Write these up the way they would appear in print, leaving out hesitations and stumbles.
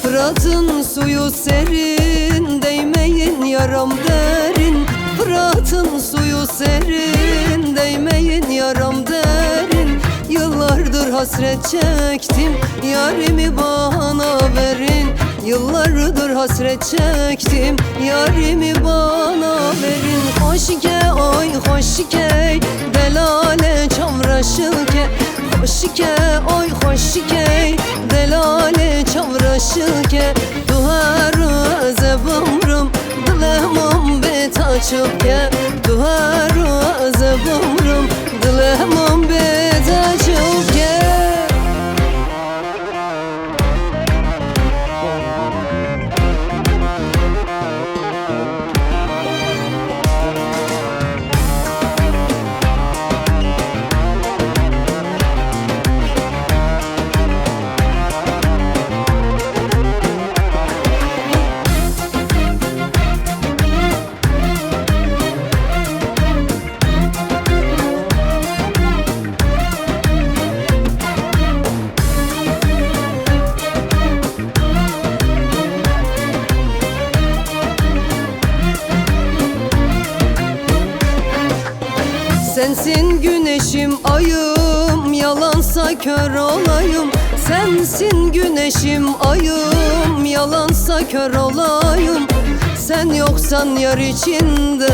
Fırat'ın suyu serin, değmeyin yaram derin. Fırat'ın suyu serin, değmeyin yaram derin. Yıllardır hasret çektim, yarimi bana verin. Yıllardır hasret çektim, yarimi bana verin. Hoşike oy hoşike, delale çavraşıke. Hoşike oy hoşike, delale çavraşıke. Duharu zebumrum, dilemam bet açıpke. Duharu zebumrum, dilemam bet açıpke. Sensin güneşim ayım, yalansa kör olayım. Sensin güneşim ayım, yalansa kör olayım. Sen yoksan yar içinde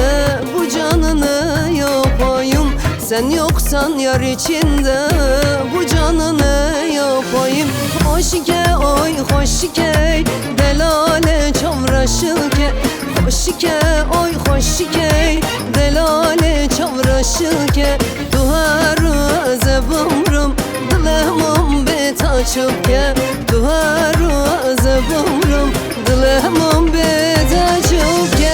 bu canını yapayım. Sen yoksan yar içinde bu canını yapayım. Hoşike oy hoşike, delale çavraşıke. Hoşike oy hoşike, delale çavraşıke. Duharu zebumrum, dilemam bet açıpke. Duharu zebumrum, dilemam bet açıpke.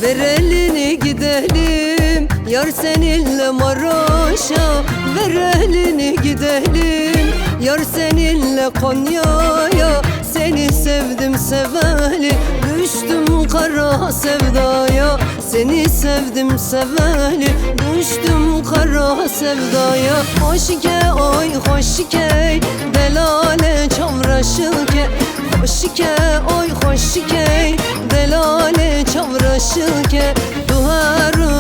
Ver elini gidelim, yar seninle Maraş'a. Ver elini gidelim, yar seninle Konya'ya. Seni sevdim seveli, düştüm kara sevdaya. Seni sevdim seveli, düştüm kara sevdaya. Hoşike oy hoşike, delale çavraşıke. Hoşike oy hoşike, delale çavraşıke. Duharu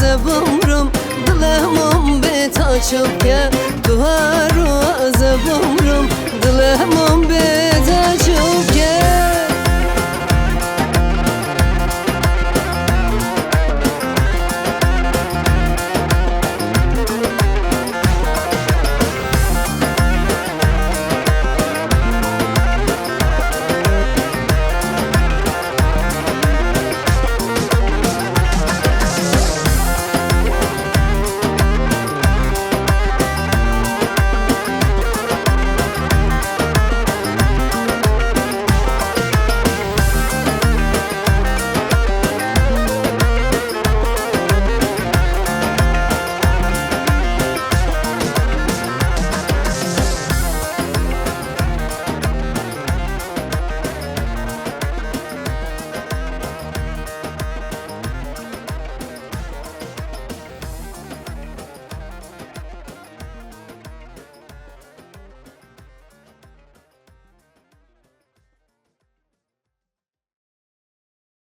zebumrum, dilemam bet açıpke. Duharu zebumrum, dilemam bet